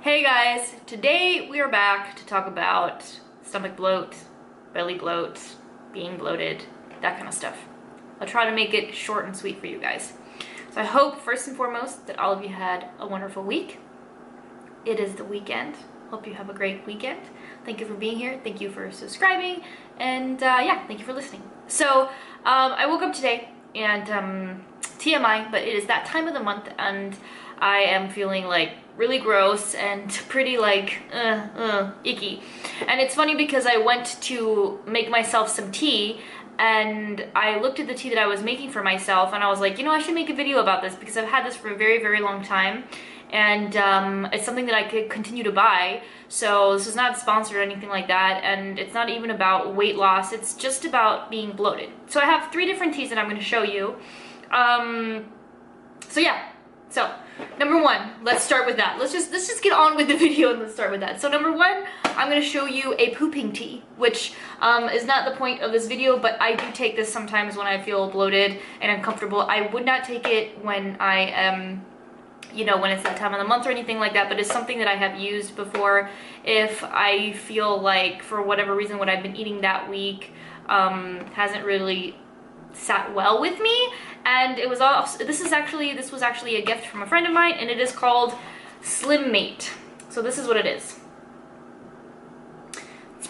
Hey guys, today we are back to talk about stomach bloat, belly bloat, being bloated, that kind of stuff. I'll try to make it short and sweet for you guys. So I hope first and foremost that all of you had a wonderful week. It is the weekend. Hope you have a great weekend. Thank you for being here. Thank you for subscribing. And yeah, thank you for listening. So I woke up today and TMI, but it is that time of the month and I am feeling like really gross and pretty like icky. And it's funny because I went to make myself some tea and I looked at the tea that I was making for myself and I was like, you know, I should make a video about this because I've had this for a very, very long time. And it's something that I could continue to buy. So this is not sponsored or anything like that, and it's not even about weight loss, it's just about being bloated. So I have 3 different teas that I'm going to show you. So yeah, so number 1, let's start with that. Let's just get on with the video and let's start with that. So number 1, I'm going to show you a pooping tea, which is not the point of this video, but I do take this sometimes when I feel bloated and uncomfortable. I would not take it when I am, you know, when it's that time of the month or anything like that, but it's something that I have used before if I feel like for whatever reason what I've been eating that week hasn't really sat well with me. And it was also, this was actually a gift from a friend of mine, and it is called Slim Mate. So this is what it is.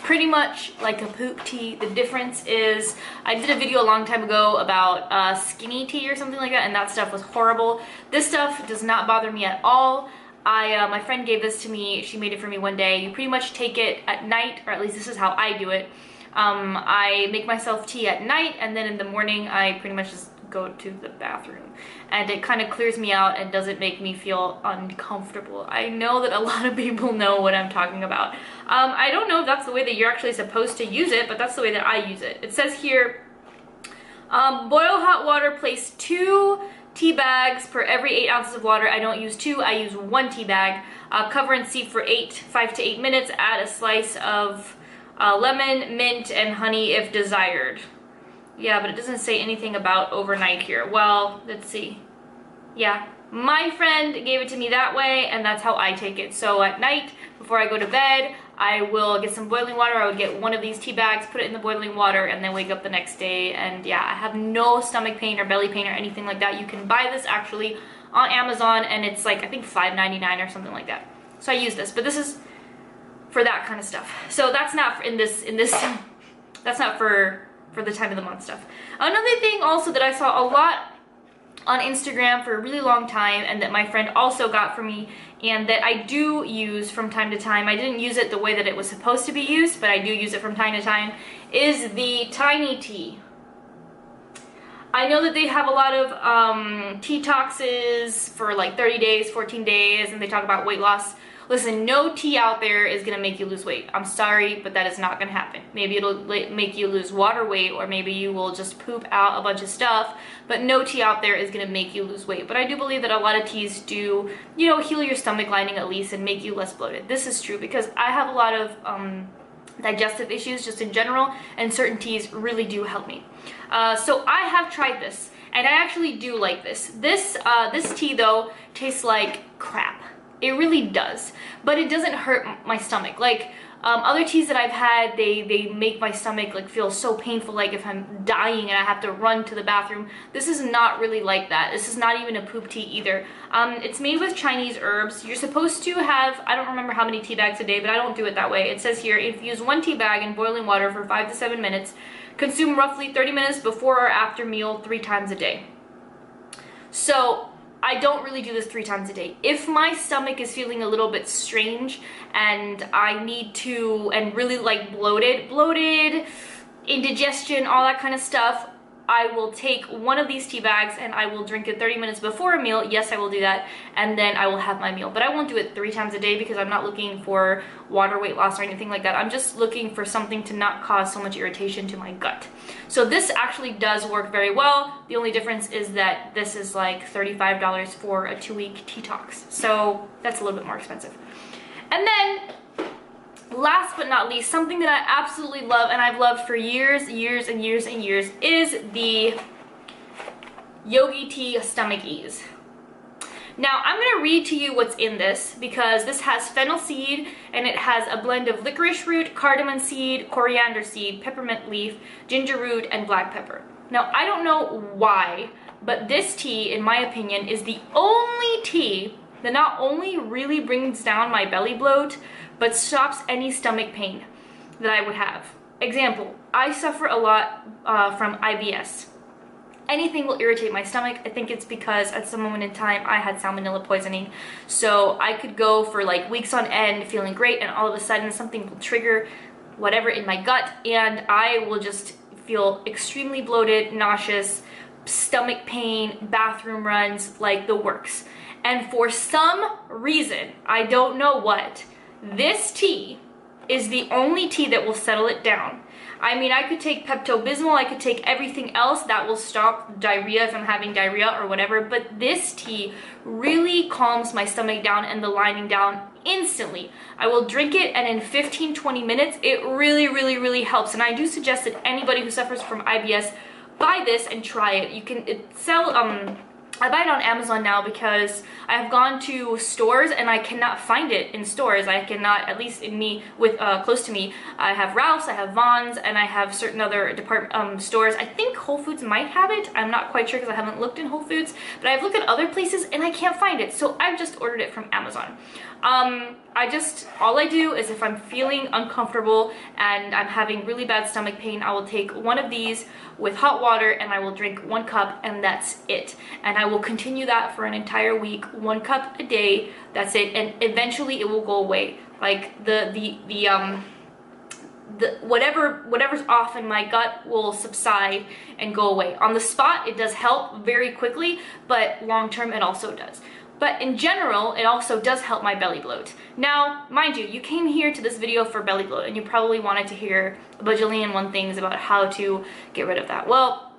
Pretty much like a poop tea. The difference is I did a video a long time ago about skinny tea or something like that, and that stuff was horrible. This stuff does not bother me at all. My friend gave this to me. She made it for me one day. You pretty much take it at night, or at least this is how I do it. I make myself tea at night, and then in the morning I pretty much just go to the bathroom, and it kind of clears me out and doesn't make me feel uncomfortable. I know that a lot of people know what I'm talking about. I don't know if that's the way that you're actually supposed to use it, but that's the way that I use it. It says here, boil hot water, place 2 tea bags per every 8 ounces of water. I don't use 2, I use 1 tea bag. Cover and steep for 5 to 8 minutes. Add a slice of lemon, mint, and honey if desired. Yeah, but it doesn't say anything about overnight here. Well, let's see. Yeah, my friend gave it to me that way, and that's how I take it. So at night, before I go to bed, I will get some boiling water. I would get 1 of these tea bags, put it in the boiling water, and then wake up the next day. And yeah, I have no stomach pain or belly pain or anything like that. You can buy this actually on Amazon, and it's like, I think $5.99 or something like that. So I use this, but this is for that kind of stuff. So that's not in this, that's not for the time of the month stuff. Another thing also that I saw a lot on Instagram for a really long time, and that my friend also got for me, and that I do use from time to time, I didn't use it the way that it was supposed to be used, but I do use it from time to time, is the tiny tea. I know that they have a lot of detoxes for like 30 days, 14 days, and they talk about weight loss. Listen, no tea out there is gonna make you lose weight. I'm sorry, but that is not gonna happen. Maybe it'll make you lose water weight, or maybe you will just poop out a bunch of stuff, but no tea out there is gonna make you lose weight. But I do believe that a lot of teas do, you know, heal your stomach lining at least and make you less bloated. This is true because I have a lot of digestive issues just in general, and certain teas really do help me. So I have tried this, and I actually do like this. This tea though tastes like crap. It really does, but it doesn't hurt my stomach. Like other teas that I've had, they make my stomach like feel so painful, like if I'm dying and I have to run to the bathroom. This is not really like that. This is not even a poop tea either. It's made with Chinese herbs. You're supposed to have, I don't remember how many tea bags a day, but I don't do it that way. It says here, infuse 1 tea bag in boiling water for 5 to 7 minutes. Consume roughly 30 minutes before or after meal 3 times a day. So I don't really do this 3 times a day. If my stomach is feeling a little bit strange and I need to, and really like bloated, indigestion, all that kind of stuff, I will take 1 of these tea bags and I will drink it 30 minutes before a meal. Yes, I will do that. And then I will have my meal. But I won't do it 3 times a day because I'm not looking for water weight loss or anything like that. I'm just looking for something to not cause so much irritation to my gut. So this actually does work very well. The only difference is that this is like $35 for a 2-week detox. So that's a little bit more expensive. And then last but not least, something that I absolutely love, and I've loved for years and years, is the Yogi Tea Stomach Ease. Now, I'm gonna read to you what's in this because this has fennel seed and it has a blend of licorice root, cardamom seed, coriander seed, peppermint leaf, ginger root, and black pepper. Now, I don't know why, but this tea, in my opinion, is the only tea that not only really brings down my belly bloat, but stops any stomach pain that I would have. Example, I suffer a lot from IBS. Anything will irritate my stomach. I think it's because at some moment in time I had salmonella poisoning. So I could go for like weeks on end feeling great, and all of a sudden something will trigger whatever in my gut and I will just feel extremely bloated, nauseous, stomach pain, bathroom runs, like the works. And for some reason, I don't know what, this tea is the only tea that will settle it down. I mean, I could take Pepto-Bismol, I could take everything else that will stop diarrhea if I'm having diarrhea or whatever, but this tea really calms my stomach down and the lining down instantly. I will drink it and in 15-20 minutes, it really helps. And I do suggest that anybody who suffers from IBS buy this and try it. You can I buy it on Amazon now because I have gone to stores and I cannot find it in stores. I cannot, at least in me, with close to me. I have Ralph's, I have Vaughn's, and I have certain other department stores. I think Whole Foods might have it. I'm not quite sure because I haven't looked in Whole Foods, but I've looked at other places and I can't find it. So I've just ordered it from Amazon. All I do is if I'm feeling uncomfortable and I'm having really bad stomach pain, I will take one of these with hot water and I will drink 1 cup and that's it. And I will continue that for an entire week, 1 cup a day, that's it. And eventually it will go away. Like whatever's off in my gut will subside and go away. On the spot, it does help very quickly, but long term it also does. But in general, it also does help my belly bloat. Now, mind you, you came here to this video for belly bloat and you probably wanted to hear a bajillion and one things about how to get rid of that. Well,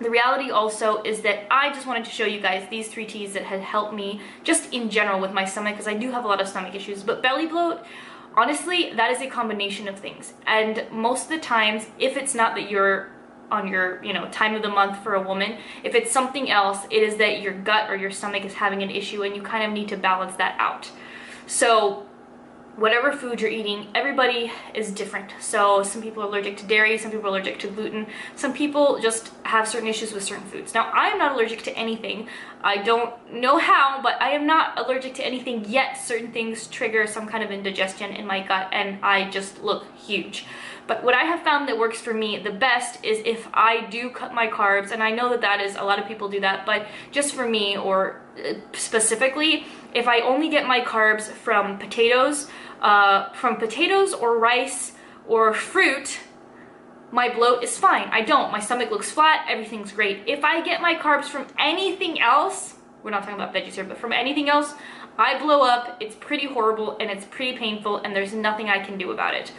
the reality also is that I just wanted to show you guys these 3 teas that had helped me just in general with my stomach, because I do have a lot of stomach issues. But belly bloat, honestly, that is a combination of things. And most of the times, if it's not that you're on your, time of the month for a woman, if it's something else, it is that your gut or your stomach is having an issue and you kind of need to balance that out. So whatever food you're eating, everybody is different. So some people are allergic to dairy, some people are allergic to gluten, some people just have certain issues with certain foods. Now, I am not allergic to anything. I don't know how, but I am not allergic to anything yet. Certain things trigger some kind of indigestion in my gut and I just look huge. But what I have found that works for me the best is if I do cut my carbs, and I know that that is, a lot of people do that, but just for me, or specifically, if I only get my carbs from potatoes or rice or fruit, my bloat is fine. My stomach looks flat, everything's great. If I get my carbs from anything else, we're not talking about veggies here, but from anything else, I blow up, it's pretty horrible, and it's pretty painful, and there's nothing I can do about it.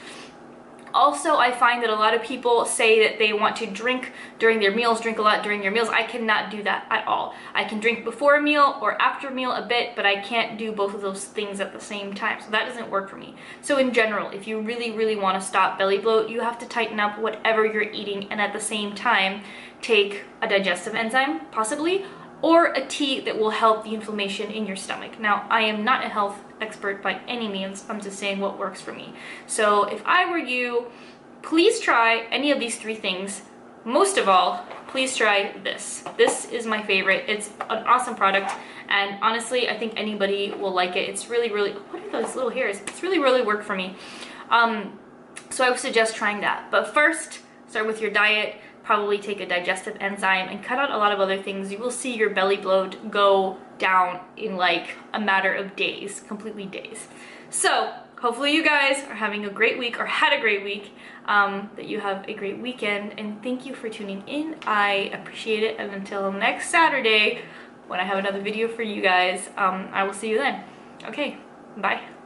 Also, I find that a lot of people say that they want to drink during their meals, drink a lot during your meals. I cannot do that at all. I can drink before a meal or after a meal a bit, but I can't do both of those things at the same time. So that doesn't work for me. So in general, if you really want to stop belly bloat, you have to tighten up whatever you're eating and at the same time take a digestive enzyme, possibly, or a tea that will help the inflammation in your stomach. Now, I am not a health expert by any means. I'm just saying what works for me. So if I were you, please try any of these 3 things. Most of all, please try this. This is my favorite. It's an awesome product, and honestly, I think anybody will like it. It's really, what are those little hairs? It's really worked for me. So I would suggest trying that. But first, start with your diet. Probably take a digestive enzyme and cut out a lot of other things. You will see your belly bloat go down in like a matter of days, completely days. So hopefully you guys are having a great week or had a great week, that you have a great weekend, and thank you for tuning in. I appreciate it, and until next Saturday when I have another video for you guys, I will see you then. Okay, bye.